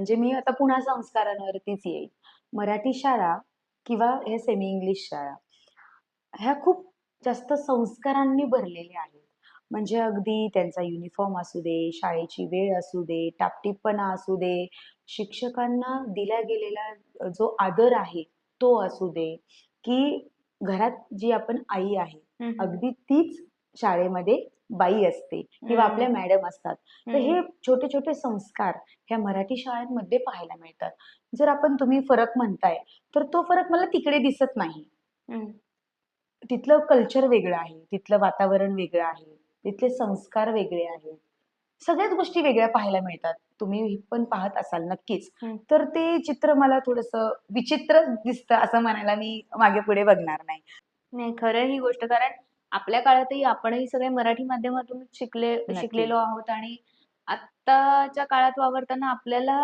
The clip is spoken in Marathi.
म्हणजे मी आता पुन्हा संस्कारांवरतीच येईल. मराठी शाळा किंवा हे सेमी इंग्लिश शाळा, ह्या खूप जास्त संस्कारांनी भरलेल्या आहेत. म्हणजे अगदी त्यांचा युनिफॉर्म असू दे, शाळेची वेळ असू दे, टापटीपणा असू दे, शिक्षकांना दिला गेलेला जो आदर आहे, तो असू दे, की घरात जी आपण आई आहे, हं, हं. अगदी तीच शाळेमध्ये बाई असते किंवा आपल्या हं, मॅडम असतात. तर हं, हे छोटे-छोटे संस्कार ह्या मराठी शाळांमध्ये पाहायला मिळतात. जर आपण तुम्ही फरक म्हणताय, तर तो फरक मला तिकडे दिसत नाही. हं. तिथलं कल्चर वेगळं आहे, तिथलं वातावरण वेगळं आहे, तिथले संस्कार वेगळे आहेत. सगळ्याच गोष्टी वेगळ्या पाहायला मिळतात. तुम्ही पण पाहत असाल नक्कीच. हं. तर ते चित्र मला थोडंसं विचित्र दिसतं असं म्हणायला मी मागे-पुढे बघणार नाही. नाही, खरं ही गोष्ट. कारण आपल्या काळातही आपणही सगळे मराठी माध्यमातूनच शिकलेलो नक्कीच. आहोत आणि आत्ताच्या काळात वावरताना आपल्याला